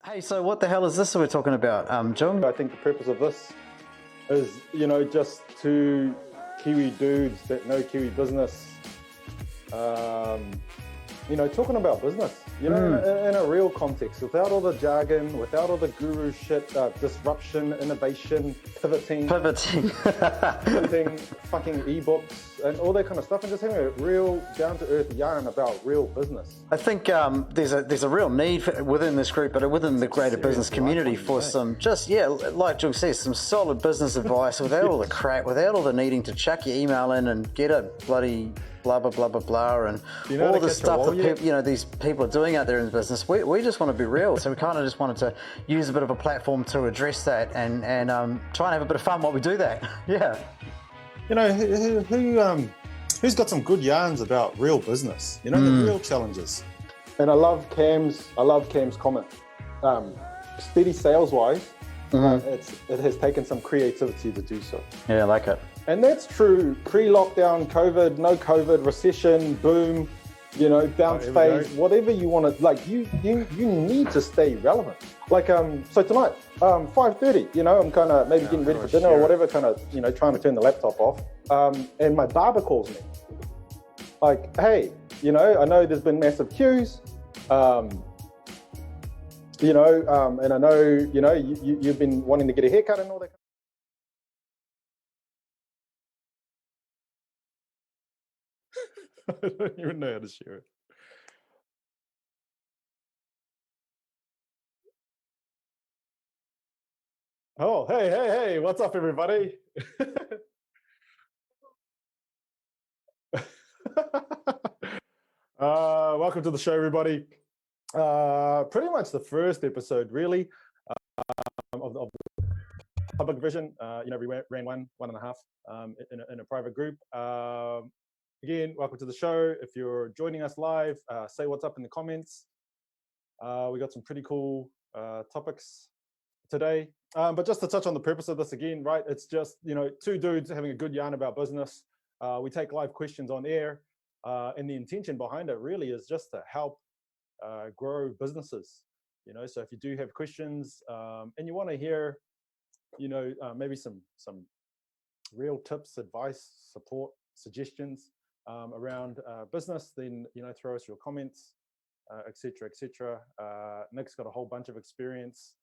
Hey, so what the hell is this that we're talking about, Jung? I think the purpose of this is, just two Kiwi dudes that know Kiwi business, talking about business, in a real context, without all the jargon, without all the guru shit, disruption, innovation, pivoting, fucking ebooks and all that kind of stuff, and just having a real down-to-earth yarn about real business. I think there's a real need within this group, but within the greater business community for some, like Jung says, some solid business advice without all the crap, without all the needing to chuck your email in and get a bloody blah, blah, blah, blah, blah, and all the stuff that these people are doing out there in the business. We just want to be real. So we kind of just wanted to use a bit of a platform to address that and try and have a bit of fun while we do that. Yeah. Who's got some good yarns about real business? The real challenges. And I love Cam's comment. Steady sales wise, it has taken some creativity to do so. Yeah, I like it. And that's true pre-lockdown, COVID, no COVID, recession, boom, bounce phase, whatever you want to, like, you need to stay relevant. Like, so tonight, 5:30, I'm kind of maybe getting ready for dinner or whatever, kind of, trying to turn the laptop off. And my barber calls me. Like, hey, I know there's been massive queues, and I know, you've been wanting to get a haircut and all that. I don't even know how to share it. Oh, hey, what's up, everybody? Welcome to the show, everybody. Pretty much the first episode, really, of the public vision. We ran one and a half in a private group. Again, welcome to the show. If you're joining us live, say what's up in the comments. We got some pretty cool topics today. But just to touch on the purpose of this again, right? It's just, two dudes having a good yarn about business. We take live questions on air. And the intention behind it really is just to help grow businesses. So if you do have questions and you want to hear, maybe some real tips, advice, support, suggestions around business, then throw us your comments, etc., etc. Nick's got a whole bunch of experience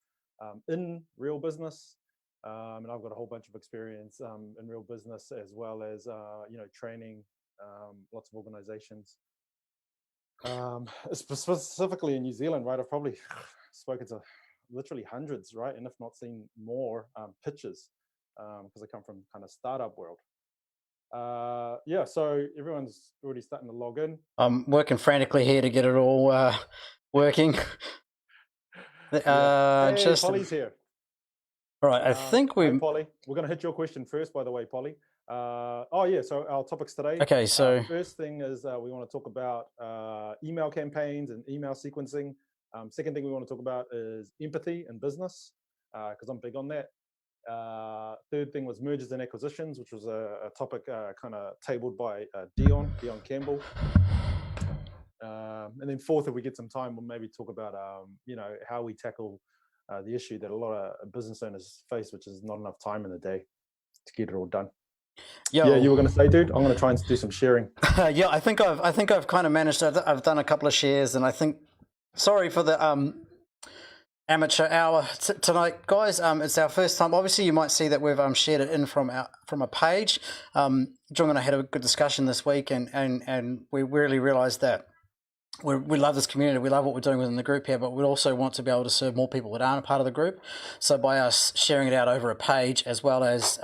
in real business, and I've got a whole bunch of experience in real business, as well as training lots of organizations, specifically in New Zealand, right? I've probably spoken to literally hundreds, right, and if not seen more pitches, because I come from kind of startup world. So everyone's already starting to log in. I'm working frantically here to get it all working. Hey, Polly's here. All right, I think Hey, Polly, we're going to hit your question first, by the way, Polly. So our topics today. Okay, so first thing is we want to talk about email campaigns and email sequencing. Second thing we want to talk about is empathy in business, because I'm big on that. Third thing was mergers and acquisitions, which was a topic kind of tabled by Dion Campbell. And then fourth, if we get some time, we'll maybe talk about how we tackle the issue that a lot of business owners face, which is not enough time in the day to get it all done. Yeah, you were going to say, dude? I'm going to try and do some sharing. Yeah, I think I've kind of managed. I've done a couple of shares, and I think. Sorry for the amateur hour tonight, guys. It's our first time. Obviously, you might see that we've shared it in from a page. Jung and I had a good discussion this week, and we really realised that we love this community. We love what we're doing within the group here, but we also want to be able to serve more people that aren't a part of the group. So by us sharing it out over a page, as well as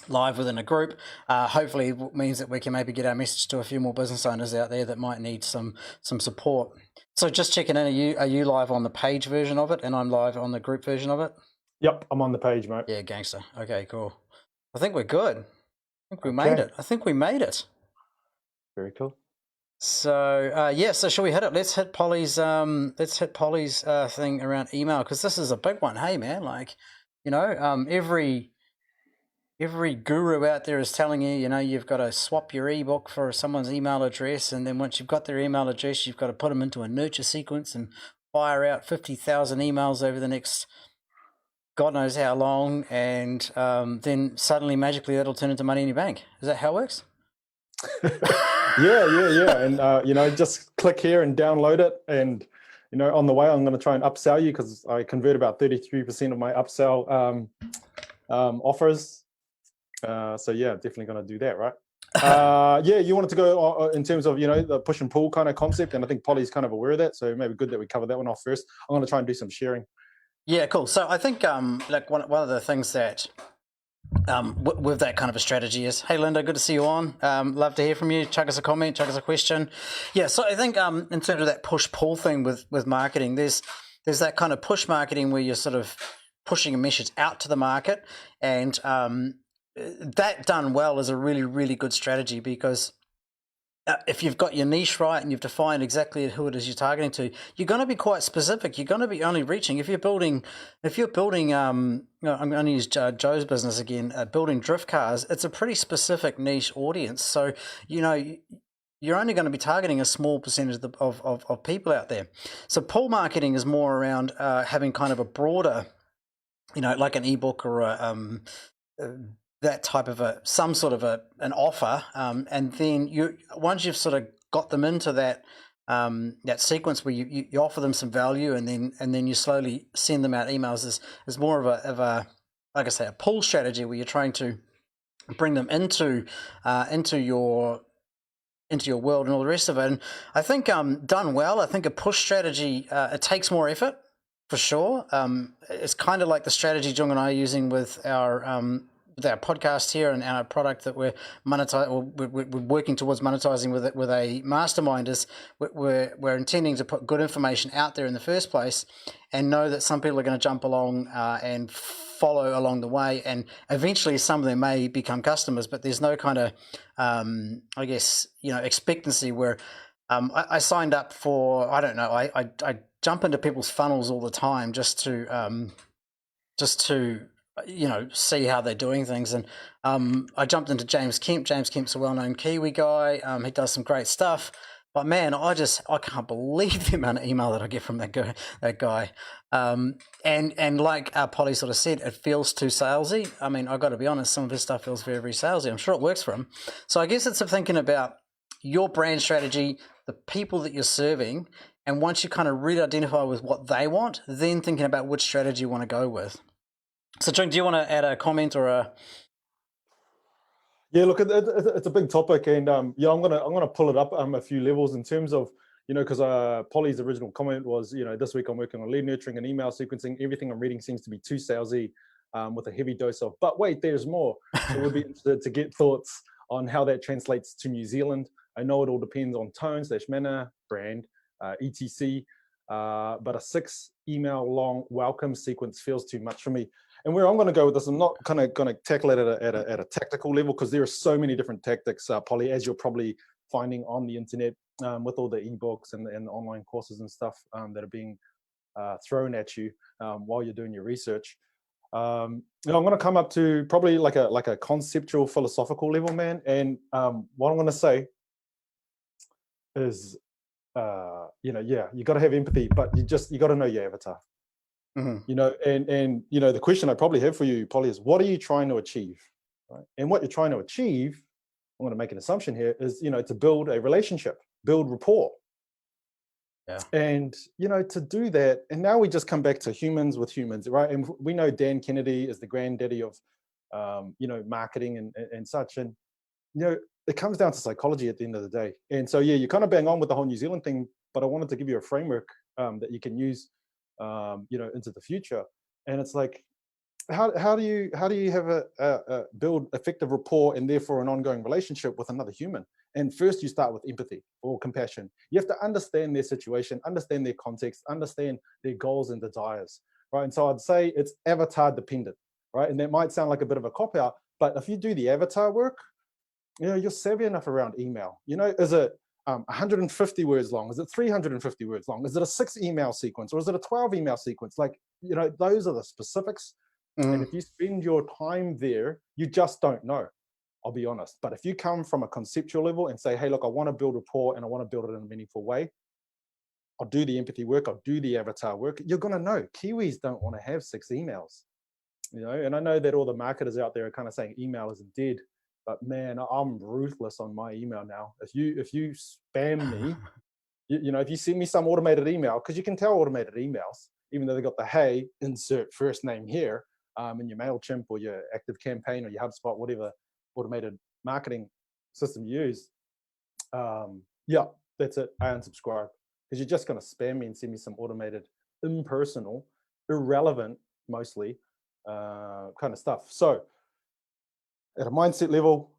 live within a group, hopefully it means that we can maybe get our message to a few more business owners out there that might need some support. So just checking in, are you live on the page version of it, and I'm live on the group version of it? Yep, I'm on the page, mate. Yeah, gangster. Okay, cool. I think we're good. I think we made it. Very cool. So so shall we hit it? Let's hit Polly's thing around email, because this is a big one. Hey man, like, every guru out there is telling you, you've got to swap your ebook for someone's email address, and then once you've got their email address, you've got to put them into a nurture sequence, and fire out 50,000 emails over the next God knows how long, and then suddenly magically that'll turn into money in your bank. Is that how it works? Yeah. And, you know, just click here and download it. And, you know, on the way, I'm going to try and upsell you because I convert about 33% of my upsell offers. So yeah, definitely going to do that, right? Yeah, you wanted to go in terms of, you know, the push and pull kind of concept. And I think Polly's kind of aware of that. So maybe good that we cover that one off first. I'm going to try and do some sharing. Yeah, cool. So I think like one of the things that with that kind of a strategy is, hey Linda, good to see you on. Love to hear from you. Chuck us a comment, chuck us a question. Yeah, so I think in terms of that push pull thing with marketing, there's that kind of push marketing where you're sort of pushing a message out to the market, and that done well is a really, really good strategy, because if you've got your niche right and you've defined exactly who it is you're targeting to, you're going to be quite specific. You're going to be only reaching, if you're building, you know, I'm going to use Joe's business again, building drift cars. It's a pretty specific niche audience. So, you know, you're only going to be targeting a small percentage of people out there. So pull marketing is more around having kind of a broader, you know, like an ebook or that type of some sort of an offer, and then once you've sort of got them into that that sequence where you offer them some value, and then you slowly send them out emails, is more of a like I say, a pull strategy where you're trying to bring them into your world and all the rest of it. And I think done well, I think a push strategy, it takes more effort for sure. It's kind of like the strategy Jung and I are using with our podcast here and our product that we're working towards monetizing with a mastermind. Is we're intending to put good information out there in the first place, and know that some people are going to jump along and follow along the way, and eventually some of them may become customers, but there's no kind of I guess, you know, expectancy where I signed up for, I don't know, I jump into people's funnels all the time just to you know, see how they're doing things. And I jumped into James Kemp. James Kemp's a well-known Kiwi guy. He does some great stuff. But man, I can't believe the amount of email that I get from that guy. And like Polly sort of said, it feels too salesy. I mean, I got to be honest, some of his stuff feels very, very salesy. I'm sure it works for him. So I guess it's thinking about your brand strategy, the people that you're serving, and once you kind of really identify with what they want, then thinking about which strategy you want to go with. So, Jung, do you want to add a comment or a? Yeah, look, it's a big topic, and yeah, I'm gonna pull it up a few levels in terms of, you know, because Polly's original comment was, you know, this week I'm working on lead nurturing and email sequencing. Everything I'm reading seems to be too salesy, with a heavy dose of. But wait, there's more. So we'd be interested to get thoughts on how that translates to New Zealand. I know it all depends on tone / manner, brand, etc. But a 6 email long welcome sequence feels too much for me. And where I'm going to go with this, I'm not kind of going to tackle it at a tactical level, because there are so many different tactics, Polly, as you're probably finding on the internet, with all the ebooks and the online courses and stuff that are being thrown at you while you're doing your research. You know, I'm going to come up to probably like a conceptual, philosophical level, man. And what I'm going to say is, you know, yeah, you got to have empathy, but you got to know your avatar. Mm-hmm. You know, and you know, the question I probably have for you, Polly, is what are you trying to achieve? Right? And what you're trying to achieve, I'm going to make an assumption here, is, you know, to build a relationship, build rapport. Yeah. And, you know, to do that, and now we just come back to humans with humans, right? And we know Dan Kennedy is the granddaddy of, you know, marketing and such. And, you know, it comes down to psychology at the end of the day. And so, yeah, you kind of bang on with the whole New Zealand thing, but I wanted to give you a framework that you can use, you know, into the future. And it's like, how do you have a build effective rapport and therefore an ongoing relationship with another human? And first you start with empathy or compassion. You have to understand their situation, understand their context, understand their goals and desires, right? And so I'd say it's avatar dependent, right? And that might sound like a bit of a cop out, but if you do the avatar work, you know, you're savvy enough around email. You know, is it 150 words long? Is it 350 words long? Is it a 6 email sequence, or is it a 12 email sequence? Like, you know, those are the specifics. And if you spend your time there, you just don't know, I'll be honest. But if you come from a conceptual level and say, hey, look, I want to build rapport and I want to build it in a meaningful way, I'll do the empathy work, I'll do the avatar work. You're going to know Kiwis don't want to have 6 emails, and I know that all the marketers out there are kind of saying email isn't dead, but man, I'm ruthless on my email now. If you spam me, if you send me some automated email, because you can tell automated emails, even though they got the hey, insert first name here, in your MailChimp or your Active Campaign or your HubSpot, whatever automated marketing system you use. Yeah, that's it. I unsubscribe, because you're just going to spam me and send me some automated, impersonal, irrelevant, mostly kind of stuff. So at a mindset level,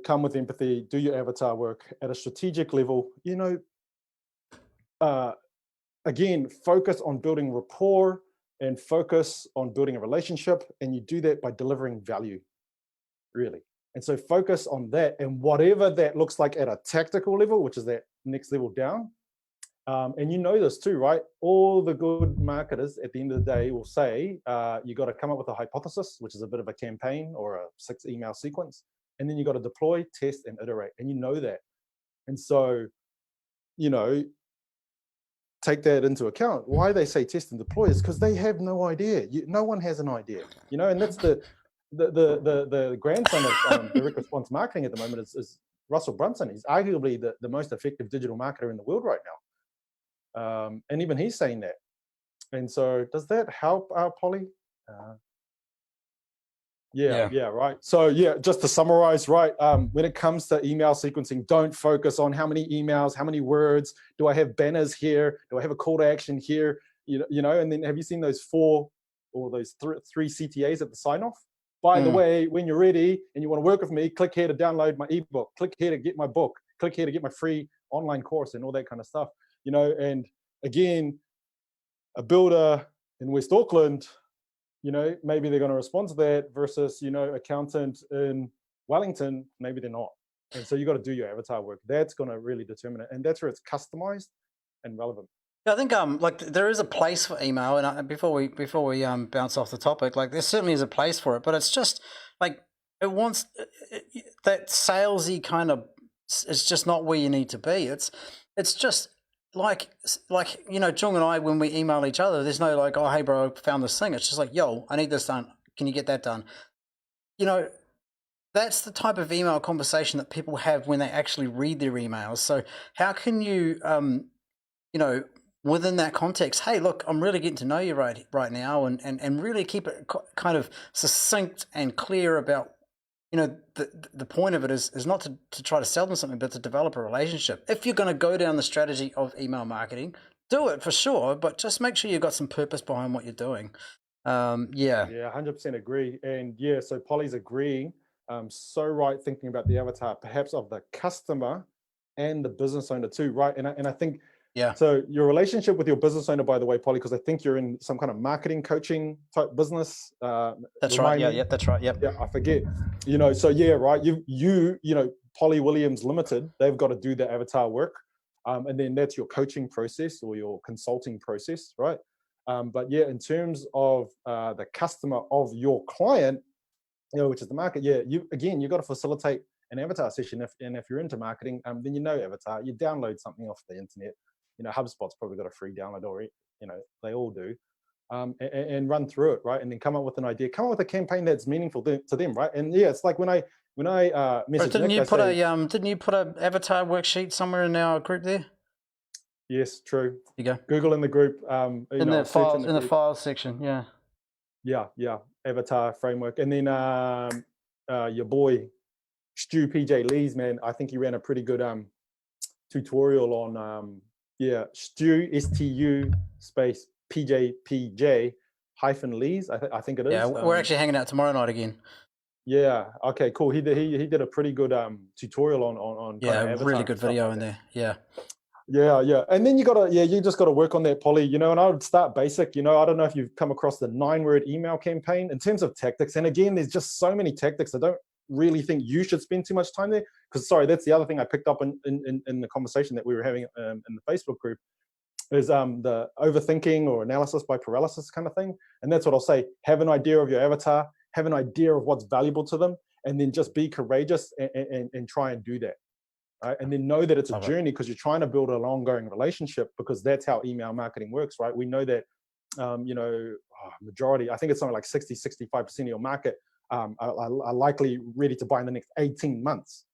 come with empathy, do your avatar work. At a strategic level, again, focus on building rapport and focus on building a relationship. And you do that by delivering value, really. And so focus on that, and whatever that looks like at a tactical level, which is that next level down. And you know this too, right? All the good marketers at the end of the day will say, you got to come up with a hypothesis, which is a bit of a campaign or a 6 email sequence. And then you got to deploy, test, and iterate. And you know that. And so, take that into account. Why they say test and deploy is because they have no idea. No one has an idea, and that's the grandson of direct response marketing at the moment is Russell Brunson. He's arguably the most effective digital marketer in the world right now. And even he's saying that. And so does that help, Polly? Yeah, right. So yeah, just to summarize, right, when it comes to email sequencing, don't focus on how many emails, how many words, do I have banners here, do I have a call to action here, and then have you seen those 4 or those 3 CTAs at the sign off? By the way, when you're ready and you want to work with me, click here to download my ebook, click here to get my book, click here to get my free online course and all that kind of stuff, and again, a builder in West Auckland, maybe they're going to respond to that versus, accountant in Wellington, maybe they're not. And so you got to do your avatar work. That's going to really determine it. And that's where it's customized and relevant. Yeah, I think there is a place for email, and before we bounce off the topic, there certainly is a place for it, but it's just it wants that salesy kind of. It's just not where you need to be. It's just like Jung and I, when we email each other, there's no oh, hey bro, I found this thing. It's just yo, I need this done. Can you get that done? That's the type of email conversation that people have when they actually read their emails. So how can you within that context, hey, look, I'm really getting to know you right now, and really keep it kind of succinct and clear about, the point of it is not to try to sell them something, but to develop a relationship. If you're going to go down the strategy of email marketing, do it for sure, but just make sure you've got some purpose behind what you're doing. Yeah, 100% agree. And yeah, so Polly's agreeing. So right, thinking about the avatar, perhaps of the customer and the business owner too, right? And I think, yeah. So your relationship with your business owner, by the way, Polly, because I think you're in some kind of marketing coaching type business. That's right. Yeah, that's right. Yep. Yeah, I forget. So yeah, right. You Polly Williams Limited, they've got to do the avatar work, and then that's your coaching process or your consulting process, right? But yeah, in terms of the customer of your client, which is the market, yeah, you got to facilitate an avatar session. If you're into marketing, then avatar. You download something off the internet. HubSpot's probably got a free download, or they all do, and run through it, right? And then come up with an idea, come up with a campaign that's meaningful to them, right? And yeah, it's like when I message didn't Nick, didn't you put a avatar worksheet somewhere in our group there? Yes, true. You go. Google in the group, in the files section, yeah, avatar framework, and then your boy Stu PJ Lees, man, I think he ran a pretty good tutorial on Stu STU space PJ hyphen Lees. I think it is. Yeah, we're actually hanging out tomorrow night again. Yeah. Okay. Cool. He did a pretty good tutorial on really good video in there. Yeah. And then you just gotta work on that, Polly. And I would start basic. I don't know if you've come across the 9-word email campaign in terms of tactics. And again, there's just so many tactics. I don't really think you should spend too much time there, because that's the other thing I picked up in the conversation that we were having in the Facebook group is the overthinking or analysis by paralysis kind of thing. And that's what I'll say. Have an idea of your avatar, have an idea of what's valuable to them, and then just be courageous and try and do that. right? And then know that it's a Love it. journey because you're trying to build an ongoing relationship, because that's how email marketing works, right? We know that, majority, I think it's something like 65% of your market are likely ready to buy in the next 18 months.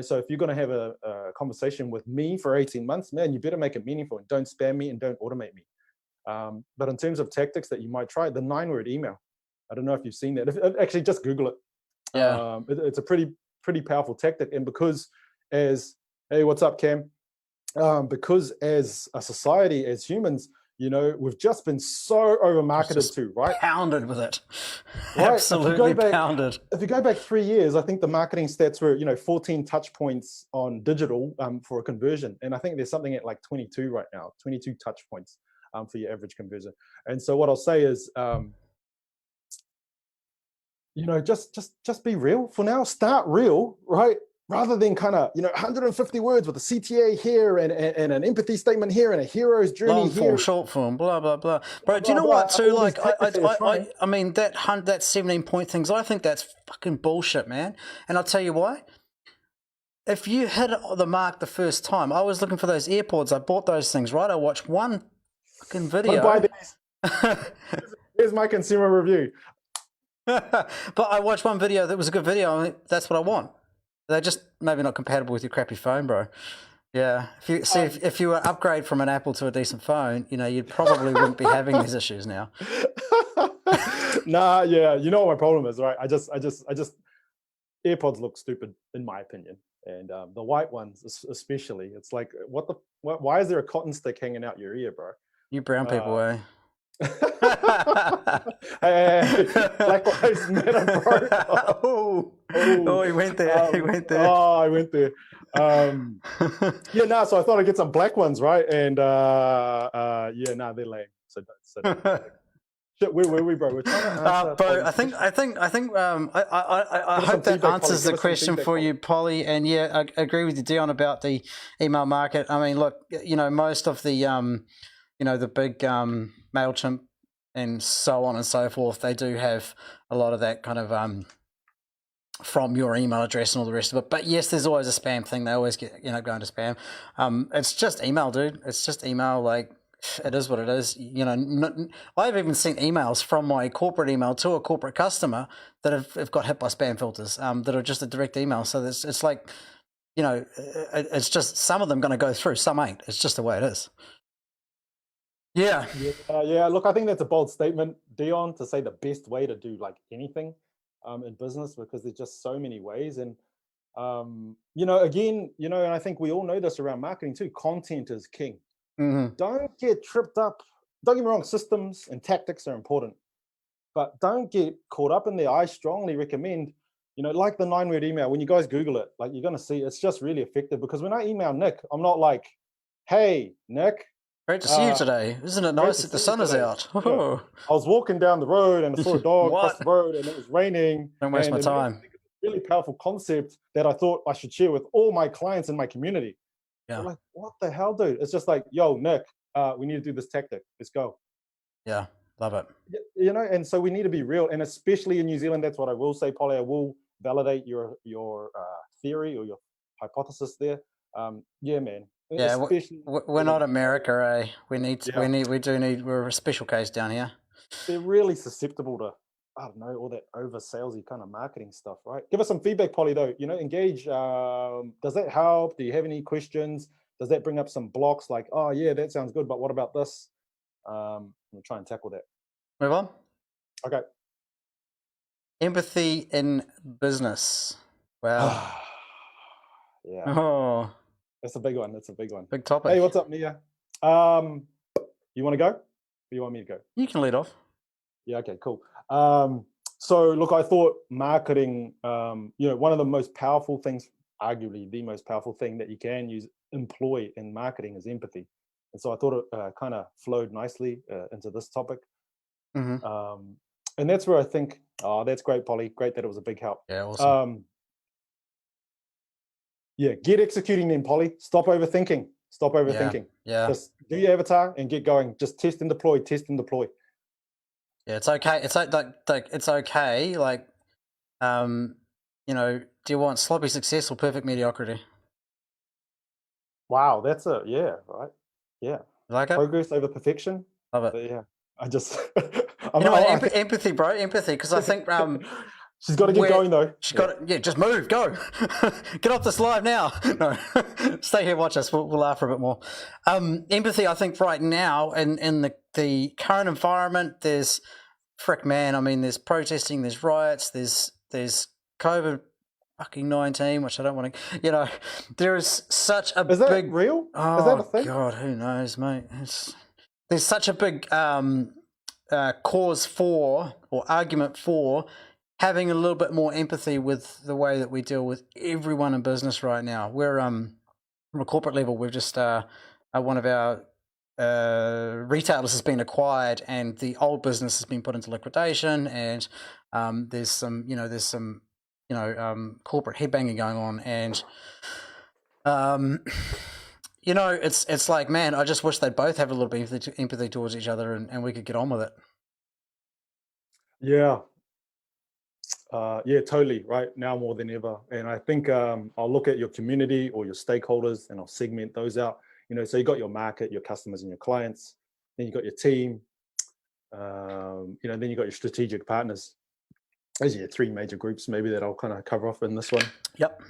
So if you're going to have a conversation with me for 18 months, man, you better make it meaningful, and don't spam me and don't automate me. But in terms of tactics that you might try, the 9-word email, I don't know if you've seen that. Actually, just Google it. Yeah. It's a pretty powerful tactic. And because hey, what's up, Cam? Because as a society, as humans, we've just been so over-marketed to, right? Pounded with it. Right? Absolutely pounded. If you go back 3 years, I think the marketing stats were, 14 touch points on digital for a conversion. And I think there's something at like 22 right now, 22 touch points for your average conversion. And so what I'll say is, just be real for now. Start real, right? Rather than kind of 150 words with a CTA here and an empathy statement here and a hero's journey long form, here, short form, blah blah blah. Bro, do you know blah, what too? all Like, these tactics that you're trying. I mean that 17-point things. I think that's fucking bullshit, man. And I'll tell you why. If you hit the mark the first time, I was looking for those AirPods. I bought those things, right? I watched one fucking video. Don't buy these. Here's my consumer review. But I watched one video that was a good video. I mean, that's what I want. They're just maybe not compatible with your crappy phone, bro. Yeah. If you were upgrade from an Apple to a decent phone, you probably wouldn't be having these issues now. Nah, yeah. You know what my problem is, right? I just AirPods look stupid in my opinion. And the white ones especially. It's like, why is there a cotton stick hanging out your ear, bro? You brown people, eh? Hey, Black Lives Matter, bro. Oh, he went there. He went there. Oh, I went there. So I thought I'd get some black ones, right? And they're lame. So shit, where were we, bro? We're trying to answer. Bro, I hope that answers the question for you, Polly. And yeah, I agree with you, Dion, about the email market. I mean, look, most of the the big MailChimp and so on and so forth, they do have a lot of that kind of from your email address and all the rest of it. But yes, there's always a spam thing. They always get going to spam. It's just email, dude. It's just email. Like, it is what it is. I've even seen emails from my corporate email to a corporate customer that have got hit by spam filters that are just a direct email. So it's like, it's just some of them going to go through, some ain't. It's just the way it is. Yeah. Look, I think that's a bold statement, Dion, to say the best way to do like anything in business, because there's just so many ways. And again, and I think we all know this around marketing too. Content is king. Mm-hmm. Don't get tripped up. Don't get me wrong, systems and tactics are important, but don't get caught up in there. I strongly recommend, like the 9-word email, when you guys Google it, like you're going to see it's just really effective. Because when I email Nick, I'm not like, hey, Nick, great to see you today. Isn't it nice that the sun is out? Yeah. I was walking down the road and I saw a dog cross the road and it was raining. Don't waste my time. It's a really powerful concept that I thought I should share with all my clients in my community. Yeah. They're like, what the hell, dude? It's just like, yo, Nick, we need to do this tactic. Let's go. Yeah, love it. And so we need to be real. And especially in New Zealand, that's what I will say, Polly. I will validate your theory or your hypothesis there. Yeah, man. Yeah, we're not America, eh? We're a special case down here. They're really susceptible to, I don't know, all that over salesy kind of marketing stuff, right? Give us some feedback, Polly, though. Engage. Does that help? Do you have any questions? Does that bring up some blocks like, oh, yeah, that sounds good, but what about this? I'm going to try and tackle that. Move on. Okay. Empathy in business. Wow. Yeah. Oh. That's a big one. Big topic. Hey, what's up, Mia? You want to go? Or you want me to go? You can lead off. Yeah, okay, cool. So look, I thought marketing, one of the most powerful things, arguably the most powerful thing that you can employ in marketing is empathy. And so I thought it kind of flowed nicely into this topic. Mm-hmm. And that's where I think, that's great, Polly. Great that it was a big help. Yeah, awesome. Get executing then, Polly. Stop overthinking. Yeah. Just do your avatar and get going. Just test and deploy. Yeah, it's okay. It's like it's okay. Like, do you want sloppy success or perfect mediocrity? Wow, that's right. Yeah. You like it? Progress over perfection. Love it. But yeah. I just You know, empathy, bro, empathy. Because I think she's got to get going though. She's got to, just move, go, get off this live now. No, stay here, watch us. We'll laugh for a bit more. Empathy, I think, right now in the current environment, there's man. I mean, there's protesting, there's riots, there's COVID. Fucking 19, which I don't want to. You know, there is such a Is that big real? Oh, is that a thing? God, who knows, mate? There's such a big cause for or argument for having a little bit more empathy with the way that we deal with everyone in business right now. We're from a corporate level, we've just one of our retailers has been acquired, and the old business has been put into liquidation, and there's some corporate headbanging going on, and you know, it's like, man, I just wish they'd both have a little bit of empathy towards each other, and we could get on with it. Yeah. Yeah, totally. Right now more than ever. And I think I'll look at your community or your stakeholders and I'll segment those out. You know, so you got your market, your customers and your clients, then you got your team, you know, then you got your strategic partners. Those are your three major groups maybe that I'll kind of cover off in this one. Yep.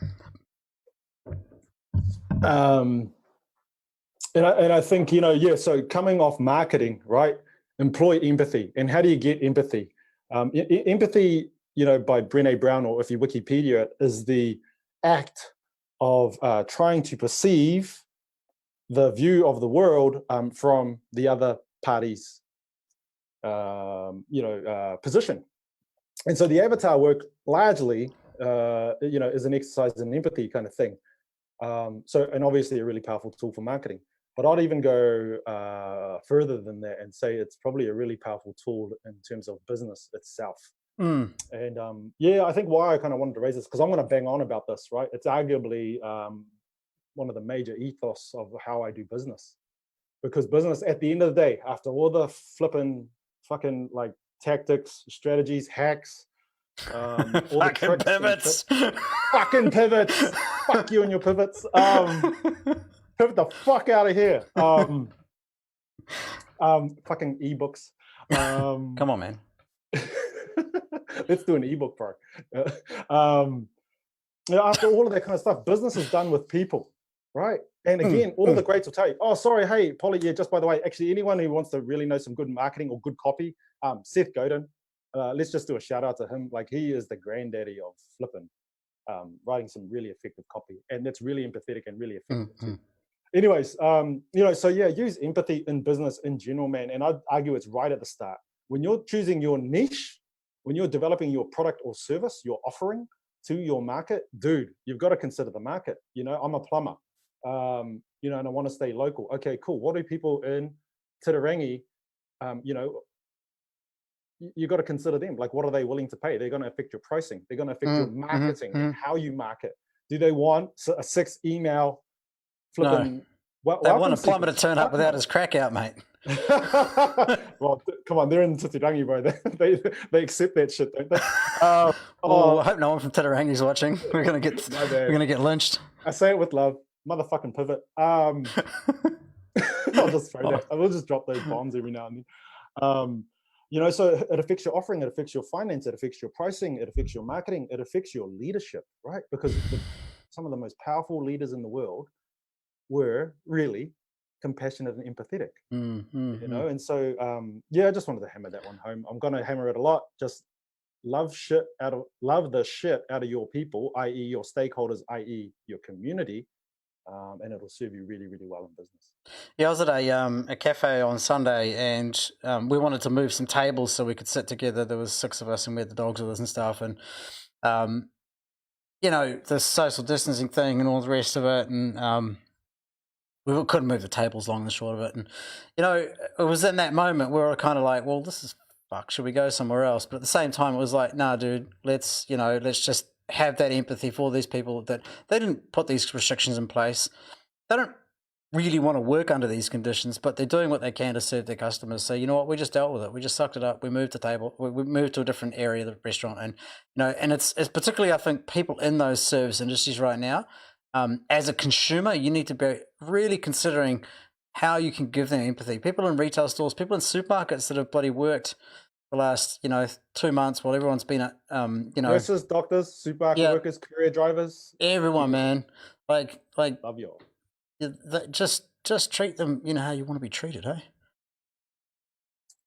And I think, you know, yeah, so coming off marketing, right? Employ empathy. And how do you get empathy? Empathy, you know, by Brené Brown, or if you Wikipedia it, is the act of trying to perceive the view of the world from the other party's, position. And so the avatar work largely, you know, is an exercise in empathy kind of thing. So, and obviously a really powerful tool for marketing. But I'd even go further than that and say it's probably a really powerful tool in terms of business itself. And yeah, I think why I kind of wanted to raise this, because I'm going to bang on about this, right? It's arguably one of the major ethos of how I do business. Because business, at the end of the day, after all the flipping fucking like tactics, strategies, hacks, all the tricks, pivots, fucking pivots, fuck you and your pivots. Pivot the fuck out of here. Fucking ebooks. Come on, man. Let's do an ebook, bro. After all of that kind of stuff, business is done with people, right? And again, all the greats will tell you, oh, sorry, hey, Polly, yeah, just by the way, actually, anyone who wants to really know some good marketing or good copy, Seth Godin, let's just do a shout out to him. Like, he is the granddaddy of flipping, writing some really effective copy. And that's really empathetic and really effective too. Anyways, you know, so yeah, use empathy in business in general, man. And I'd argue it's right at the start. When you're choosing your niche, when you're developing your product or service, your offering to your market, dude, you've got to consider the market. You know, I'm a plumber, you know, and I want to stay local. Okay, cool. What do people in Titirangi, you know, you got to consider them. Like, what are they willing to pay? They're going to affect your pricing. They're going to affect your marketing and how you market. Do they want a 6 email flipping? No. They want a plumber to turn up without his crack out, mate. Well, come on, they're in Titirangi, bro. They accept that shit, don't they? I hope no one from Titirangi is watching. We're gonna get lynched. I say it with love, motherfucking pivot. I'll just throw that. I will just drop those bombs every now and then. You know, so it affects your offering, it affects your finance, it affects your pricing, it affects your marketing, it affects your leadership, right? Because some of the most powerful leaders in the world were really compassionate and empathetic, you know? And so, yeah, I just wanted to hammer that one home. I'm going to hammer it a lot. Just love the shit out of your people, i.e. your stakeholders, i.e. your community, and it'll serve you really, really well in business. Yeah, I was at a cafe on Sunday, and we wanted to move some tables so we could sit together. There was 6 of us, and we had the dogs with us and stuff, and you know, the social distancing thing and all the rest of it, and we couldn't move the tables long and short of it. And, you know, it was in that moment where we were kind of like, well, this is fuck, should we go somewhere else? But at the same time, it was like, nah, dude, let's just have that empathy for these people that they didn't put these restrictions in place. They don't really want to work under these conditions, but they're doing what they can to serve their customers. So, you know what, we just dealt with it. We just sucked it up. We moved the table. We moved to a different area of the restaurant. And, you know, and it's particularly, I think, people in those service industries right now, as a consumer, you need to be really considering how you can give them empathy. People in retail stores, people in supermarkets that have bloody worked the last, 2 months while everyone's been at, nurses, doctors, supermarket workers, courier drivers, everyone, man. Like, love you all. just treat them, how you want to be treated, hey?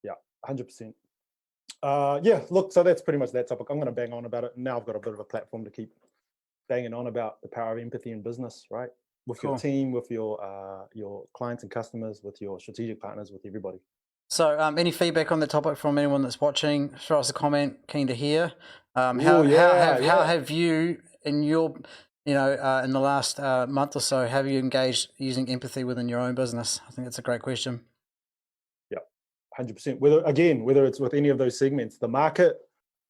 Yeah, 100%. Yeah, look, so that's pretty much that topic. I'm going to bang on about it. Now I've got a bit of a platform to keep banging on about the power of empathy in business, right? With your team, with your clients and customers, with your strategic partners, with everybody. So, any feedback on the topic from anyone that's watching? Throw us a comment. Keen to hear. How have you in your, in the last month or so, have you engaged using empathy within your own business? I think that's a great question. Yeah, 100%. Whether it's with any of those segments, the market,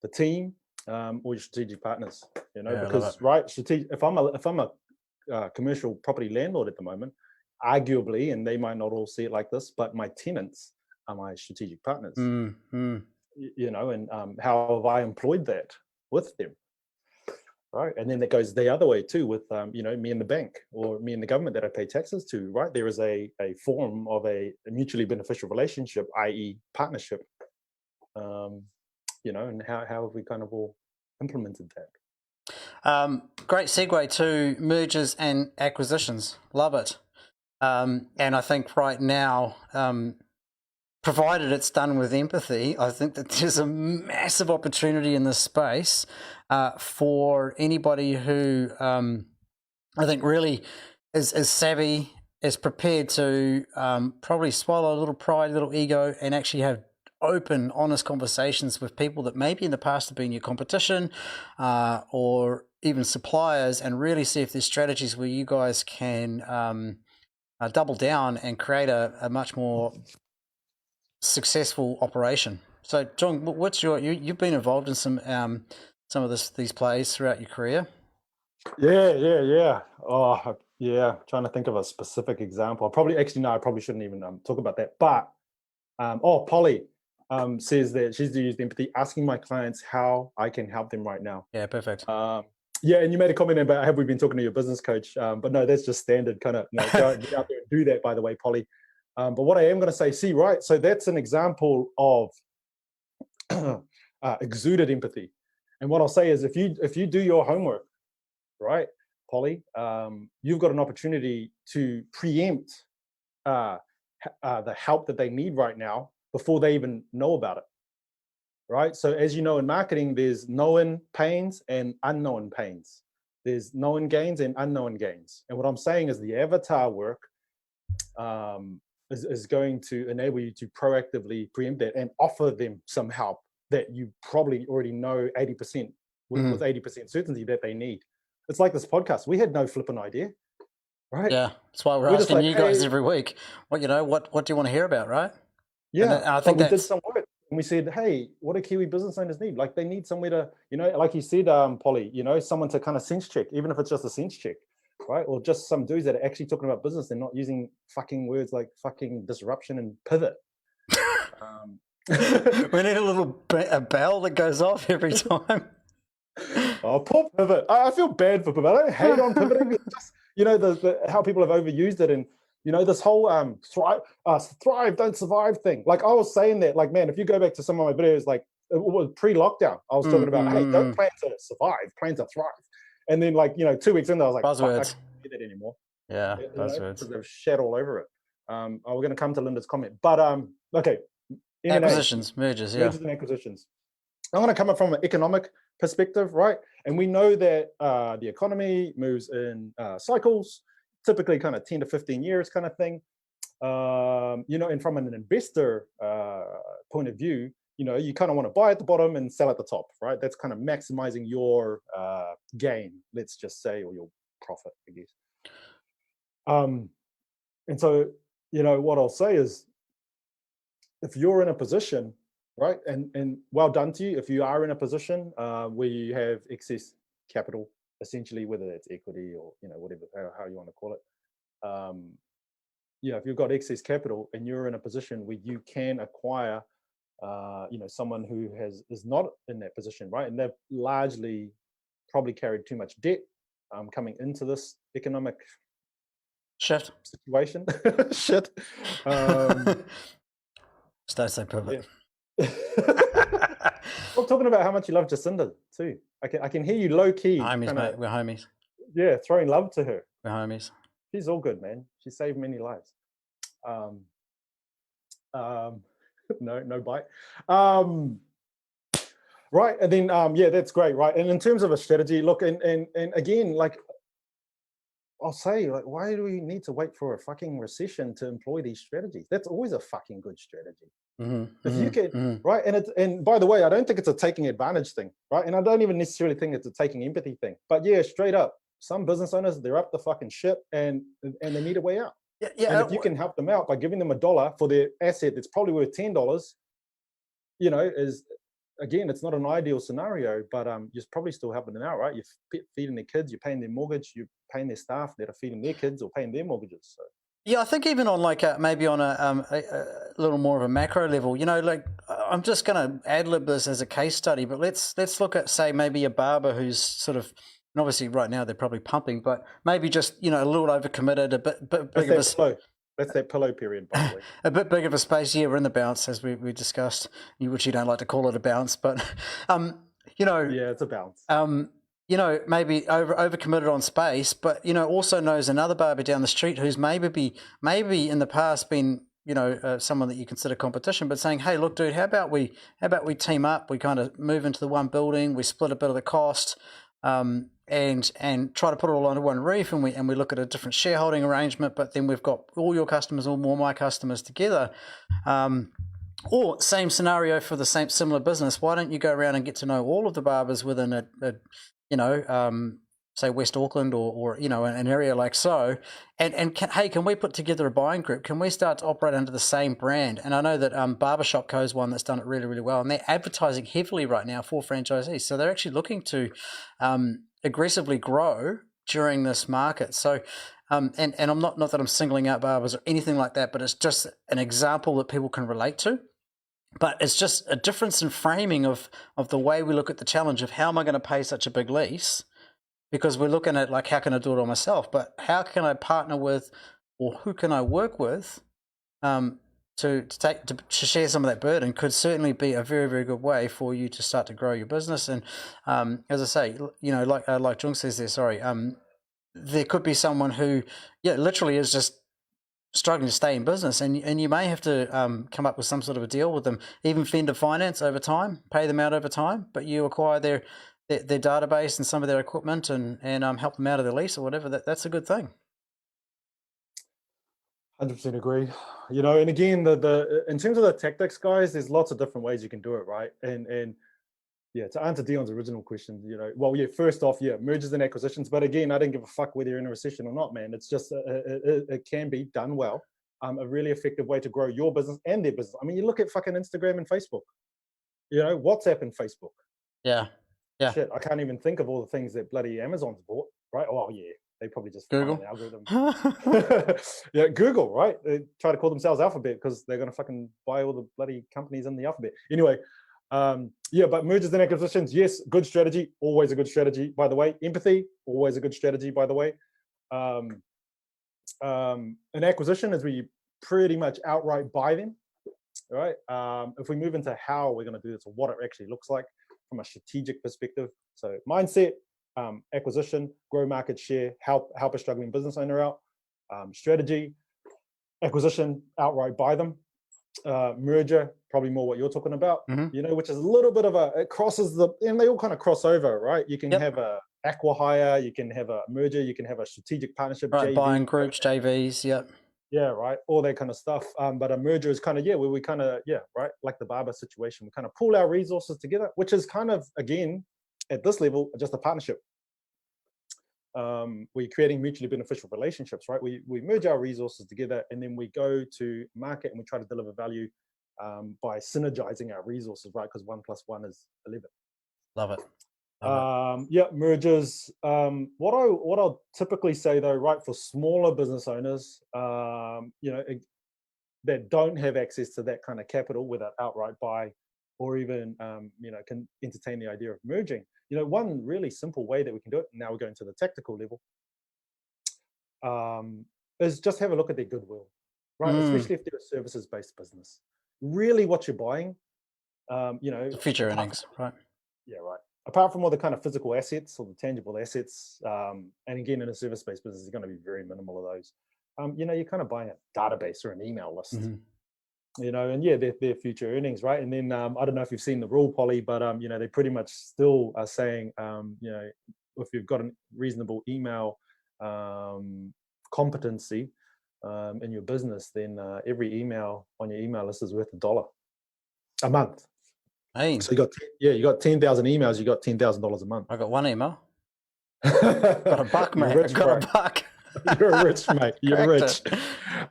the team, or your strategic partners. Because if I'm a commercial property landlord at the moment, arguably, and they might not all see it like this, but my tenants are my strategic partners. And how have I employed that with them, right? And then that goes the other way too with me and the bank, or me and the government that I pay taxes to, right? There is a form of a mutually beneficial relationship, i.e. partnership, and how have we kind of all implemented that? Great segue to mergers and acquisitions. Love it. And I think right now, provided it's done with empathy, I think that there's a massive opportunity in this space for anybody who I think really is savvy, is prepared to probably swallow a little pride, a little ego, and actually have open, honest conversations with people that maybe in the past have been your competition or even suppliers, and really see if there's strategies where you guys can double down and create a much more successful operation. So, Jung, what's you've been involved in some of these plays throughout your career? Yeah. Oh, yeah. Trying to think of a specific example. I probably shouldn't even talk about that. But Polly says that she's used empathy, asking my clients how I can help them right now. Yeah, perfect. Yeah, and you made a comment about have we been talking to your business coach? But no, that's just standard kind of. Go get out there and do that. By the way, Polly. But what I am going to say, right? So that's an example of exuded empathy. And what I'll say is, if you do your homework, right, Polly, you've got an opportunity to preempt the help that they need right now before they even know about it, right? So as you know, in marketing, there's known pains and unknown pains. There's known gains and unknown gains. And what I'm saying is the avatar work is going to enable you to proactively preempt that and offer them some help that you probably already know 80% with 80% certainty that they need. It's like this podcast. We had no flipping idea, right? Yeah, that's why we're asking you guys every week. What do you want to hear about, right? Yeah, and I think we did some work and we said, hey, what do Kiwi business owners need? Like, they need somewhere to, like you said, Polly, someone to kind of sense check, even if it's just a sense check, right? Or just some dudes that are actually talking about business and not using fucking words like fucking disruption and pivot. We need a bell that goes off every time. Oh, poor pivot. I feel bad for pivot. I don't hate on pivoting. It's just, the how people have overused it, and this whole thrive, don't survive thing. Like, I was saying that, like, man, if you go back to some of my videos, like, it was pre-lockdown, I was talking about, hey, don't plan to survive, plan to thrive. And then, like, 2 weeks in, I was like, buzzwords. I can't do that anymore. Yeah, buzzwords. Because they've shat all over it. We're going to come to Linda's comment, but okay. Acquisitions, mergers and acquisitions. I'm going to come up from an economic perspective, right? And we know that the economy moves in cycles, typically kind of 10 to 15 years kind of thing. And from an investor point of view, you kind of want to buy at the bottom and sell at the top, right? That's kind of maximizing your gain, let's just say, or your profit, I guess. And so, what I'll say is, if you're in a position, right, and well done to you, if you are in a position where you have excess capital, essentially, whether it's equity or whatever, how you want to call it, if you've got excess capital and you're in a position where you can acquire someone who is not in that position, right, and they've largely probably carried too much debt, coming into this economic Shift. situation. Shit. Stay so pivot. Yeah. Stop talking about how much you love Jacinda too. I can hear you low key. Homies, mate. We're homies. Yeah, throwing love to her. We're homies. She's all good, man. She saved many lives. No bite. Right, and then yeah, that's great, right? And in terms of a strategy, look, and again, like I'll say, like, why do we need to wait for a fucking recession to employ these strategies? That's always a fucking good strategy. If you can, right? And by the way, I don't think it's a taking advantage thing, right? And I don't even necessarily think it's a taking empathy thing. But yeah, straight up, some business owners, they're up the fucking shit and they need a way out. Yeah, and if you can help them out by giving them $1 for their asset that's probably worth $10, you know, is again, it's not an ideal scenario, but you're probably still helping them out, right? You're feeding their kids, you're paying their mortgage, you're paying their staff that are feeding their kids or paying their mortgages. So. Yeah, I think even on like maybe on a little more of a macro level, you know, like I'm just going to ad-lib this as a case study, but let's look at, say, maybe a barber who's sort of, and obviously right now they're probably pumping, but maybe just, you know, a little overcommitted, a bit big of a... That's that pillow period, by the way. A bit big of a space. Yeah, we're in the bounce, as we discussed, which you don't like to call it a bounce, but, you know... Yeah, it's a bounce. You know, maybe overcommitted on space, but, you know, also knows another barber down the street who's maybe in the past been, you know, someone that you consider competition, but saying, hey, look, dude, how about we team up? We kind of move into the one building, we split a bit of the cost, and try to put it all under one roof, and we look at a different shareholding arrangement, but then we've got all your customers, all my customers together. Or same scenario for the similar business. Why don't you go around and get to know all of the barbers within a you know, say West Auckland or you know, an area like so, and can we put together a buying group? Can we start to operate under the same brand? And I know that Barbershop Co is one that's done it really, really well, and they're advertising heavily right now for franchisees. So they're actually looking to aggressively grow during this market. So, and I'm not that I'm singling out barbers or anything like that, but it's just an example that people can relate to. But it's just a difference in framing of the way we look at the challenge of how am I going to pay such a big lease? Because we're looking at like, how can I do it all myself? But how can I partner with, or who can I work with to share some of that burden? Could certainly be a very, very good way for you to start to grow your business. And as I say, you know, like Jung says there, there could be someone who, yeah, literally is just struggling to stay in business, and you may have to come up with some sort of a deal with them, even vendor finance over time, pay them out over time, but you acquire their database and some of their equipment and help them out of their lease or whatever. That's a good thing. 100% agree. You know, and again, the in terms of the tactics, guys, there's lots of different ways you can do it, right? And yeah, to answer Dion's original question, you know, well, yeah, first off, yeah, mergers and acquisitions. But again, I don't give a fuck whether you're in a recession or not, man. It's just, it can be done well. A really effective way to grow your business and their business. I mean, you look at fucking Instagram and Facebook, you know, WhatsApp and Facebook. Yeah. Yeah. Shit, I can't even think of all the things that bloody Amazon's bought, right? Oh, yeah. They probably just Google. An algorithm. Yeah, Google, right? They try to call themselves Alphabet because they're going to fucking buy all the bloody companies in the alphabet. Anyway, yeah, but mergers and acquisitions, yes, good strategy, always a good strategy, by the way. Empathy, always a good strategy, by the way. An acquisition is where you pretty much outright buy them, right? If we move into how we're going to do this or what it actually looks like from a strategic perspective, so mindset, acquisition, grow market share, help a struggling business owner out, strategy, acquisition, outright buy them, merger, probably more what you're talking about, you know, which is a little bit of it crosses and they all kind of cross over, right? You can have a acqui-hire, you can have a merger, you can have a strategic partnership, right, JV, buying groups, JVs, yeah, right, all that kind of stuff. But a merger is kind of, where we kind of, right, like the barber situation, we kind of pool our resources together, which is kind of, again, at this level, just a partnership. We're creating mutually beneficial relationships, right? We merge our resources together and then we go to market and we try to deliver value by synergizing our resources, right? Because 1 + 1 is 11. Love it. Yeah, mergers. What I'll typically say though, right, for smaller business owners, you know, that don't have access to that kind of capital with an outright buy or even can entertain the idea of merging. One really simple way that we can do it, now we're going to the tactical level, is just have a look at their goodwill, right? Especially if they're a services-based business. Really what you're buying, the future earnings, right? Yeah, right. Apart from all the kind of physical assets or the tangible assets, and again, in a service-based business, is going to be very minimal of those. You're kind of buying a database or an email list. And yeah, their future earnings, right? And then I don't know if you've seen the rule, Polly, but they pretty much still are saying, if you've got a reasonable email competency in your business, then every email on your email list is worth $1 a month. Hey, so you got 10,000 emails, you got $10,000 a month. I got one email. Got a buck, mate. Rich, got a buck. You're rich, mate. You're rich.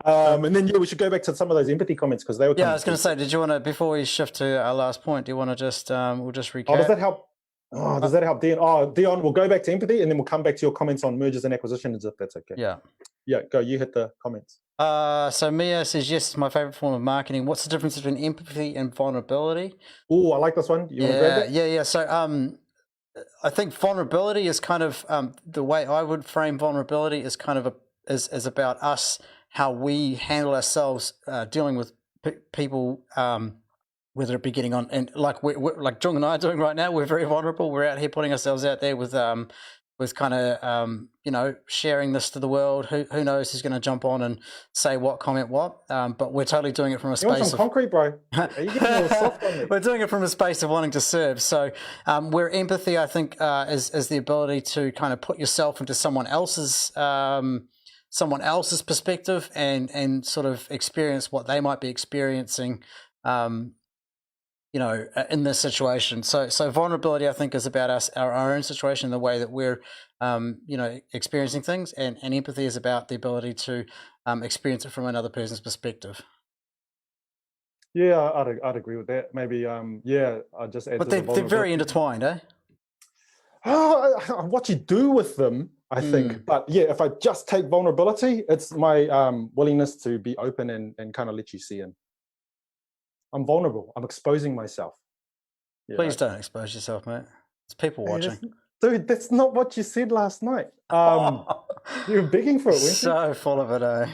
And then we should go back to some of those empathy comments because they were. Yeah, I was going to say, did you want to, before we shift to our last point, do you want to just we'll just recap? Oh, does that help? Oh, does that help, Dion? Oh, Dion, we'll go back to empathy and then we'll come back to your comments on mergers and acquisitions if that's okay. Yeah. Yeah, go. You hit the comments. So Mia says, yes, it's my favorite form of marketing. What's the difference between empathy and vulnerability? Oh, I like this one. You want to grab that? Yeah. So I think vulnerability is kind of the way I would frame vulnerability is kind of is about us, how we handle ourselves dealing with people, whether it be getting on, and like like Jung and I are doing right now. We're very vulnerable. We're out here putting ourselves out there with kind of sharing this to the world. Who knows who's going to jump on and say what, comment what? But we're totally doing it from a space. You want some concrete, bro? Are you getting a little soft on me? We're doing it from a space of wanting to serve. So where empathy, I think, is the ability to kind of put yourself into someone else's perspective and sort of experience what they might be experiencing. In this situation. So vulnerability, I think, is about our own situation, the way that we're, experiencing things, and empathy is about the ability to experience it from another person's perspective. Yeah, I'd agree with that. Maybe, I'd just add. But they're very intertwined, eh? What you do with them, I think. But yeah, if I just take vulnerability, it's my willingness to be open and kind of let you see in. I'm vulnerable. I'm exposing myself. Please don't expose yourself, mate. It's people watching. Dude, that's not what you said last night. You were begging for it, weren't you? So full of it,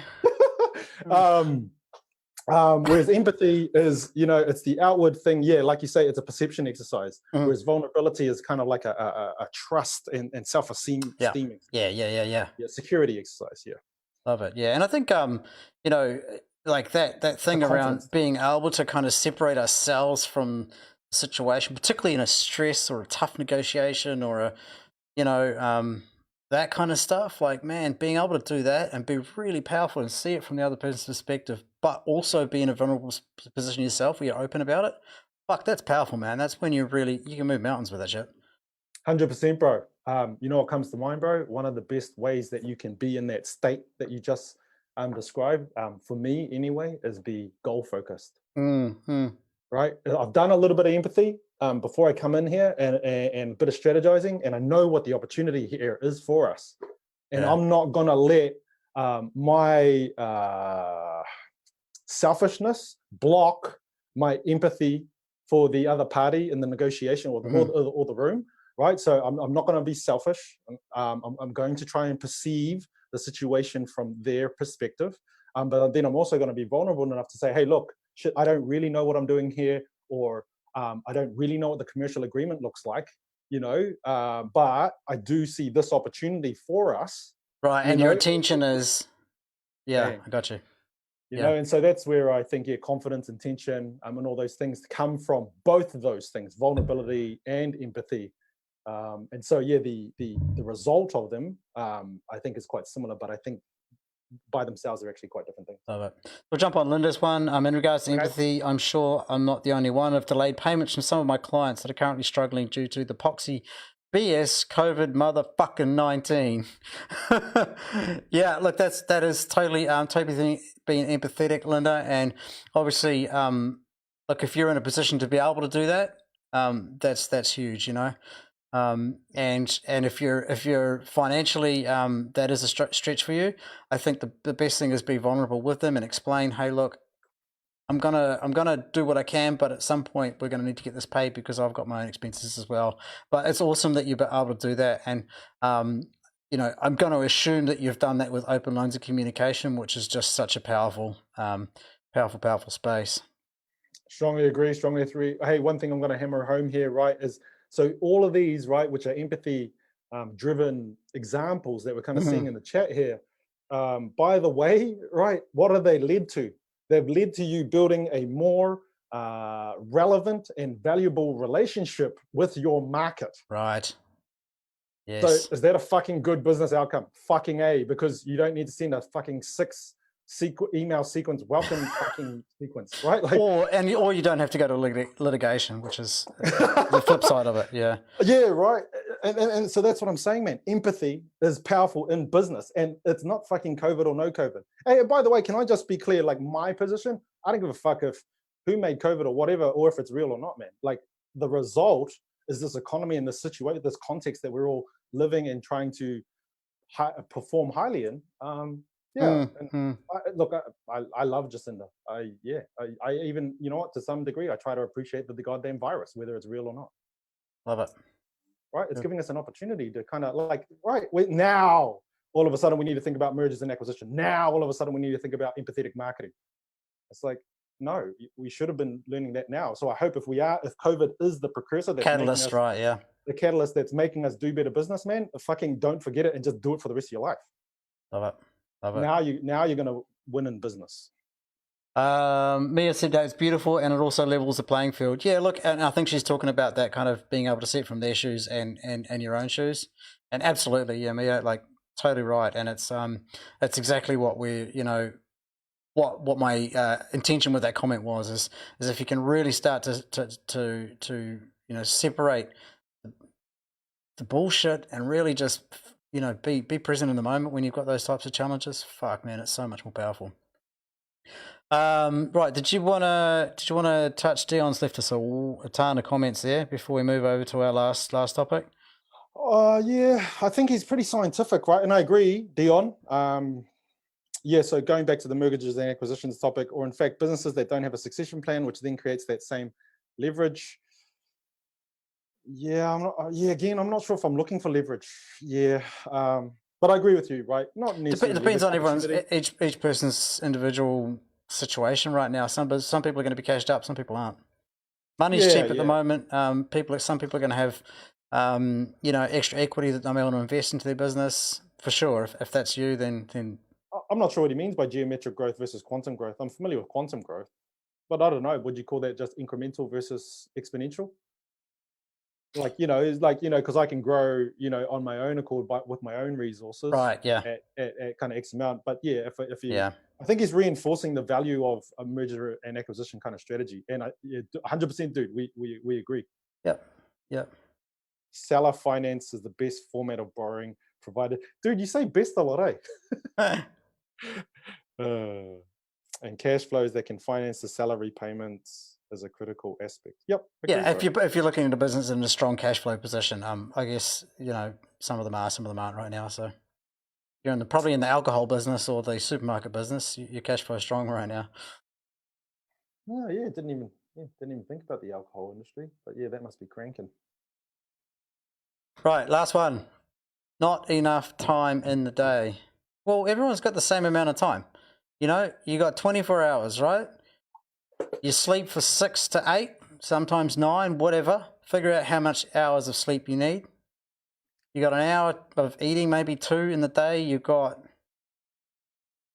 Whereas empathy is, it's the outward thing. Yeah, like you say, it's a perception exercise. Whereas vulnerability is kind of like a trust and self-esteem. Yeah. Security exercise. Yeah. Love it. Yeah, and I think like that thing around being able to kind of separate ourselves from the situation, particularly in a stress or a tough negotiation or that kind of stuff. Like, man, being able to do that and be really powerful and see it from the other person's perspective, but also be in a vulnerable position yourself where you're open about it. Fuck, that's powerful, man. That's when you can move mountains with that shit. 100%, bro. You know what comes to mind, bro? One of the best ways that you can be in that state that you just described, for me anyway, is be goal focused. Right? I've done a little bit of empathy before I come in here and a bit of strategizing, and I know what the opportunity here is for us. And I'm not gonna let my selfishness block my empathy for the other party in the negotiation or the room. Right? So I'm not gonna be selfish. I'm going to try and perceive the situation from their perspective, but then I'm also going to be vulnerable enough to say, hey, look, shit, I don't really know what I'm doing here, or I don't really know what the commercial agreement looks like, but I do see this opportunity for us. Right, and your attention is, I got you. You know, and so that's where I think confidence, intention, and all those things come from, both of those things, vulnerability and empathy. And so, the result of them, I think, is quite similar, but I think by themselves are actually quite different things. Love it. We'll jump on Linda's one. In regards to empathy, I'm sure I'm not the only one. I've delayed payments from some of my clients that are currently struggling due to the poxy BS COVID motherfucking 19. Yeah, look, that is totally being empathetic, Linda, and obviously, look, if you're in a position to be able to do that, that's huge, and if you're financially that is a stretch for you, I think the best thing is be vulnerable with them and explain, hey, look, I'm gonna do what I can, but at some point we're gonna need to get this paid because I've got my own expenses as well. But it's awesome that you've been able to do that, and you know, I'm going to assume that you've done that with open lines of communication, which is just such a powerful, powerful space. Strongly agree, strongly agree. Hey, one thing I'm going to hammer home here, right, is so all of these, right, which are empathy driven examples that we're kind of seeing in the chat here, by the way, right, what have they led to? They've led to you building a more relevant and valuable relationship with your market. Right. Yes. So is that a fucking good business outcome? Fucking A, because you don't need to send a fucking 6 email sequence, welcome fucking sequence, right? Like, or you don't have to go to litigation, which is the flip side of it. Yeah. Yeah, right. And so that's what I'm saying, man. Empathy is powerful in business, and it's not fucking COVID or no COVID. Hey, by the way, can I just be clear? Like, my position, I don't give a fuck if who made COVID or whatever, or if it's real or not, man. Like, the result is this economy and this situation, this context that we're all living and trying to perform highly in. Look, I love Jacinda. I even, you know what, to some degree, I try to appreciate the goddamn virus, whether it's real or not. Love it. Right? It's giving us an opportunity to kind of like, right, now, all of a sudden we need to think about mergers and acquisition. Now, all of a sudden we need to think about empathetic marketing. It's like, no, we should have been learning that now. So I hope if COVID is the precursor, that's catalyst, right? Yeah. The catalyst that's making us do better business, man, fucking don't forget it and just do it for the rest of your life. Love it. Love it. Now you're going to win in business. Mia said that it's beautiful and it also levels the playing field. Yeah, look, and I think she's talking about that kind of being able to see it from their shoes and your own shoes. And absolutely, yeah, Mia, like totally right. And it's exactly what we, you know, what my intention with that comment was is if you can really start to you know, separate the bullshit and really just, you know, be present in the moment when you've got those types of challenges. Fuck, man, it's so much more powerful. Right, did you wanna touch? Dion's left us a ton of comments there before we move over to our last topic. Yeah, I think he's pretty scientific, right? And I agree, Dion. Yeah, so going back to the mergers and acquisitions topic, or in fact, businesses that don't have a succession plan, which then creates that same leverage. Yeah, I'm not sure if I'm looking for leverage. Yeah, but I agree with you, right? Not necessarily. It depends on everyone's each person's individual situation right now. Some people are going to be cashed up, some people aren't. Money's cheap at the moment. Some people are going to have you know, extra equity that they'll be able to invest into their business for sure. If that's you, then I'm not sure what he means by geometric growth versus quantum growth. I'm familiar with quantum growth, but I don't know. Would you call that just incremental versus exponential? Like, you know, it's like, you know, because I can grow, you know, on my own accord, with my own resources, right? Yeah, at kind of X amount. But yeah, if you, I think he's reinforcing the value of a merger and acquisition kind of strategy. And 100%, dude, we agree. Yep. Seller finance is the best format of borrowing provided. Dude, you say best a lot, eh? And cash flows that can finance the seller repayments is a critical aspect. Yep. Yeah, if you're looking at a business in a strong cash flow position, I guess, you know, some of them aren't right now. So you're probably in the alcohol business or the supermarket business, your cash flow is strong right now. Oh yeah, didn't even think about the alcohol industry, but yeah, that must be cranking. Right, last one. Not enough time in the day. Well, everyone's got the same amount of time. You know, you got 24 hours, right? You sleep for 6 to 8, sometimes 9, whatever. Figure out how much hours of sleep you need. You got an hour of eating, maybe 2 in the day. You've got,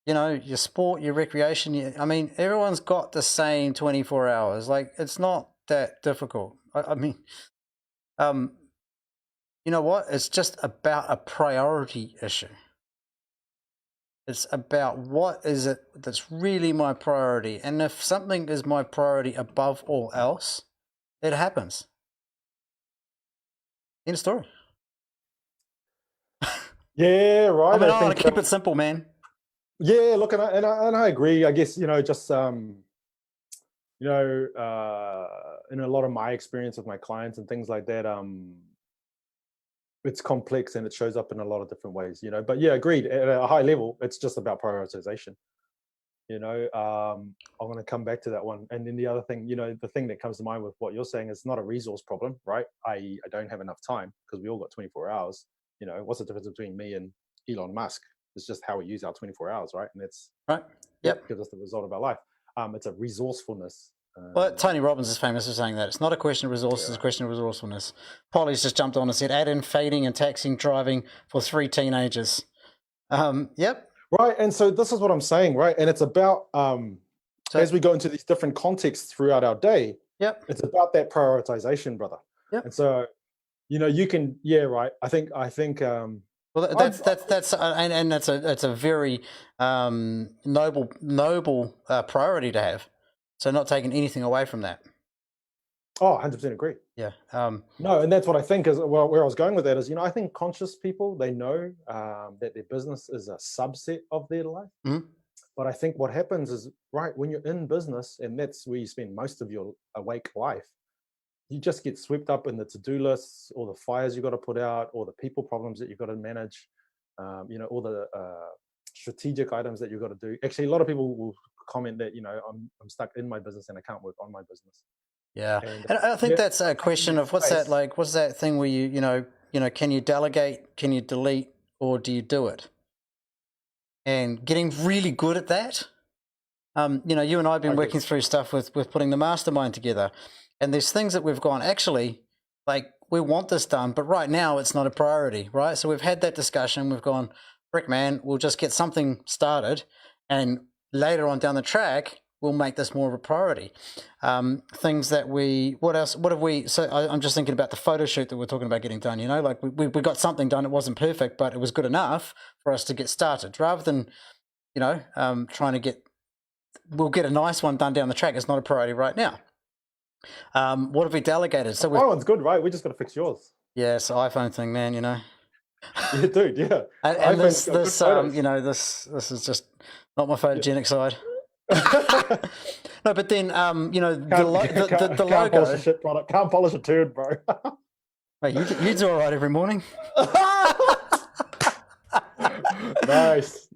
you know, your sport, your recreation. I mean, everyone's got the same 24 hours. Like, it's not that difficult. I mean, you know what? It's just about a priority issue. It's about what is it that's really my priority. And if something is my priority above all else, it happens. End of story. Yeah, right. I mean, I want to keep it simple, man. Yeah, look, and I agree. I guess, you know, just you know, in a lot of my experience with my clients and things like that, it's complex and it shows up in a lot of different ways, you know. But yeah, agreed. At a high level, it's just about prioritization. You know, I'm going to come back to that one. And then the other thing, you know, the thing that comes to mind with what you're saying is not a resource problem, right? I don't have enough time because we all got 24 hours. You know, what's the difference between me and Elon Musk? It's just how we use our 24 hours, right? And that's right. Yep. gives us the result of our life. It's a resourcefulness. Well, Tony Robbins is famous for saying that. It's not a question of resources, it's a question of resourcefulness. Polly's just jumped on and said, add in fading and taxing driving for 3 teenagers. Yep. Right. And so this is what I'm saying, right? And it's about, as we go into these different contexts throughout our day, yep, it's about that prioritization, brother. Yep. And so, you know, you can, right. I think, well, that's and that's a very noble priority to have. So not taking anything away from that. Oh, 100% agree. Yeah. No, and that's what I think is, well, where I was going with that is, you know, I think conscious people, they know that their business is a subset of their life. Mm-hmm. But I think what happens is, right, when you're in business, and that's where you spend most of your awake life, you just get swept up in the to-do lists, or the fires you got to put out, or the people problems that you've got to manage, you know, all the strategic items that you've got to do. Actually, a lot of people will comment that, you know, I'm stuck in my business and I can't work on my business. Yeah, and I think that's a question of what's that thing where you know, can you delegate, can you delete, or do you do it? And getting really good at that. You know, you and I have been working through stuff with putting the mastermind together, and there's things that we've gone, actually, like, we want this done, but right now it's not a priority, right? So we've had that discussion. We've gone, frick, man, we'll just get something started, and later on down the track, we'll make this more of a priority. Things that what have we, so I'm just thinking about the photo shoot that we're talking about getting done, you know, like we got something done. It wasn't perfect, but it was good enough for us to get started, rather than, you know, trying to we'll get a nice one done down the track. It's not a priority right now. What have we delegated? So my one's good, right? We just got to fix yours. Yeah, it's the iPhone thing, man, you know. Yeah, dude, yeah. And this you know, this is just not my photogenic side. No, but then you know, the logo. Can't polish a shit product. Can't polish a turd, bro. Mate, you do all right every morning. Nice.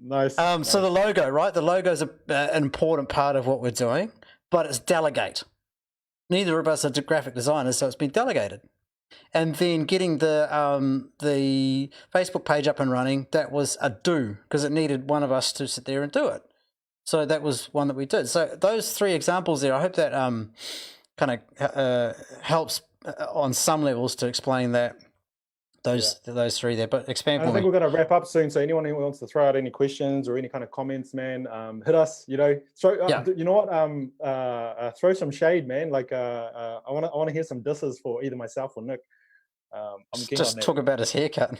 So the logo, right? The logo is an important part of what we're doing, but it's delegate. Neither of us are graphic designers, so it's been delegated. And then getting the Facebook page up and running, that was a do, because it needed one of us to sit there and do it. So that was one that we did. So those 3 examples there, I hope that kind of helps on some levels to explain that those 3 there. But expand. I think we're going to wrap up soon. So anyone who wants to throw out any questions or any kind of comments, man, hit us. You know, you know what? Throw some shade, man. Like I want to hear some disses for either myself or Nick. I'm just talk about his haircut.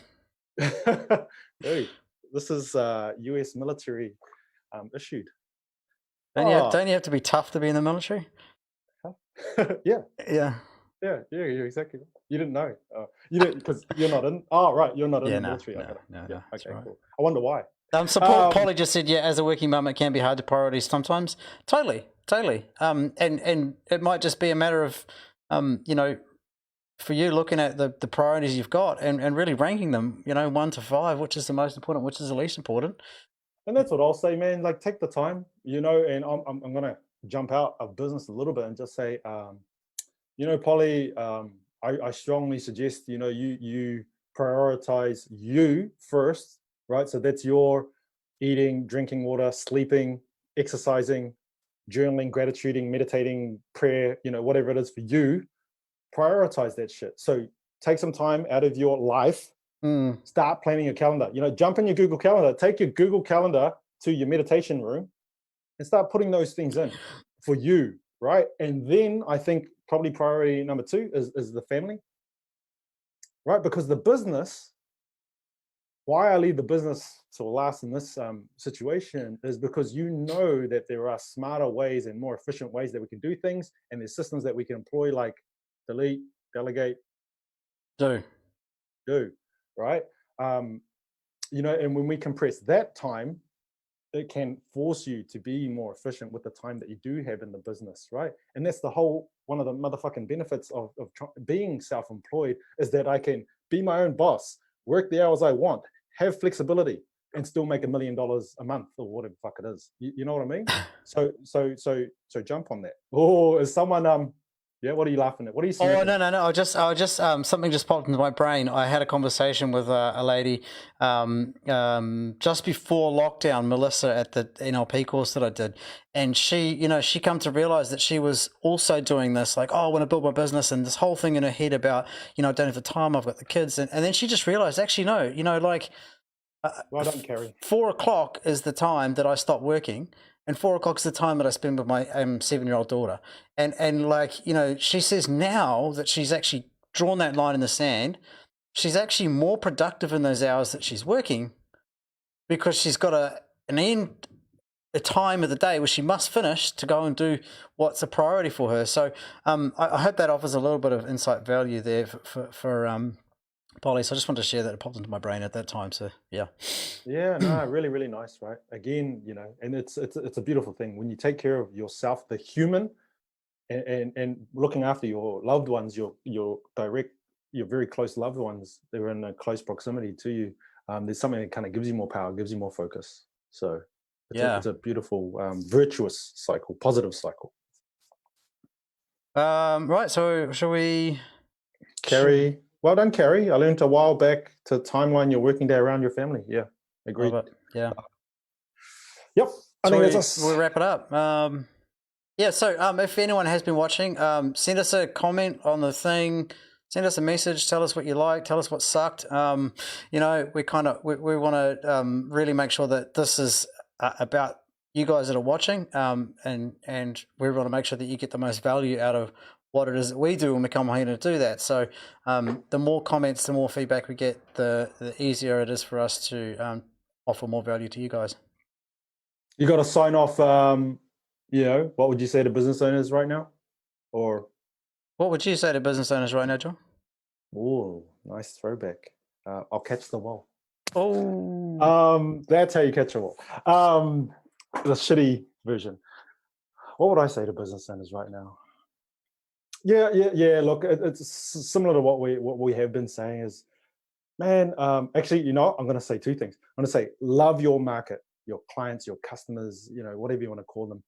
Dude, this is U.S. military issued. Don't you have to be tough to be in the military? Yeah, exactly. You didn't know. You didn't, because you're not in. Oh, right, you're not in the military. No, okay, right. cool. I wonder why. Polly just said, yeah, as a working mum, it can be hard to prioritize sometimes. Totally. And it might just be a matter of, you know, for you looking at the priorities you've got and really ranking them, you know, 1 to 5, which is the most important, which is the least important. And that's what I'll say, man. Like, take the time, you know. And I'm gonna jump out of business a little bit and just say, you know, Polly, I strongly suggest, you know, you prioritize you first, right? So that's your eating, drinking water, sleeping, exercising, journaling, gratituding, meditating, prayer, you know, whatever it is for you. Prioritize that shit. So take some time out of your life. Start planning your calendar. You know, jump in your Google Calendar. Take your Google Calendar to your meditation room and start putting those things in for you, right? And then I think probably priority number 2 is the family, right? Because the business, why I leave the business till last in this situation is because you know that there are smarter ways and more efficient ways that we can do things, and there's systems that we can employ, like delete, delegate, do, right? You know, and when we compress that time, it can force you to be more efficient with the time that you do have in the business, right? And that's the whole, one of the motherfucking benefits of being self-employed, is that I can be my own boss, work the hours I want, have flexibility, and still make $1 million a month or whatever the fuck it is. You know what I mean? So jump on that. Oh, is someone yeah, what are you laughing at? What are you saying? Oh, no. I just something just popped into my brain. I had a conversation with a lady just before lockdown, Melissa, at the NLP course that I did. And she, she come to realize that she was also doing this, like, oh, I want to build my business, and this whole thing in her head about, I don't have the time, I've got the kids. And then she just realized, actually, no, like, well done, Kerry. 4 o'clock is the time that I stop working. And 4 o'clock is the time that I spend with my 7-year-old daughter. And like, she says now that she's actually drawn that line in the sand, she's actually more productive in those hours that she's working because she's got a time of the day where she must finish to go and do what's a priority for her. So I hope that offers a little bit of insight value there for Polly. So I just wanted to share that. It popped into my brain at that time. So yeah. Yeah, no, really, really nice, right? Again, and it's a beautiful thing when you take care of yourself, the human, and looking after your loved ones, your very close loved ones. They're in a close proximity to you. There's something that kind of gives you more power, gives you more focus. So it's a beautiful, virtuous cycle, positive cycle. Right. So shall we? Kerry. Well done, Kerry. I learned a while back to timeline your working day around your family. Yeah, agreed. Yeah. Yep. I think that's us. We'll wrap it up. Yeah. So if anyone has been watching, send us a comment on the thing. Send us a message. Tell us what you like. Tell us what sucked. We want to really make sure that this is about you guys that are watching, and we want to make sure that you get the most value out of what it is that we do when we come here to do that. So the more comments, the more feedback we get, the easier it is for us to offer more value to you guys. You got to sign off, what would you say to business owners right now? Or what would you say to business owners right now, John? Oh, nice throwback. I'll catch the wall. Oh. That's how you catch a wall. The shitty version. What would I say to business owners right now? Yeah. Look, it's similar to what we have been saying is, man, actually, I'm going to say two things. I'm going to say, love your market, your clients, your customers, whatever you want to call them.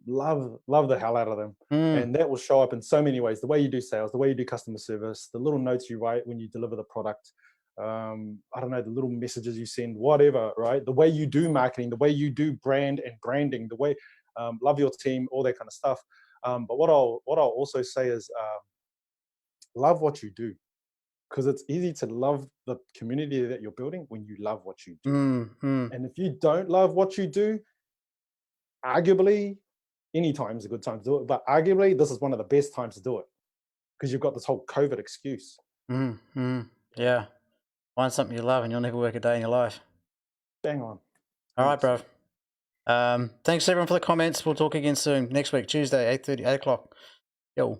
Love the hell out of them. And that will show up in so many ways. The way you do sales, the way you do customer service, the little notes you write when you deliver the product. I don't know, the little messages you send, whatever, right? The way you do marketing, the way you do brand and branding, the way, love your team, all that kind of stuff. But what I'll also say is love what you do, because it's easy to love the community that you're building when you love what you do. And if you don't love what you do, arguably, any time is a good time to do it. But arguably, this is one of the best times to do it because you've got this whole COVID excuse. Yeah. Find something you love and you'll never work a day in your life. Bang on. All right, bro. Thanks everyone for the comments. We'll talk again soon. Next week, Tuesday, 8 o'clock. Yo.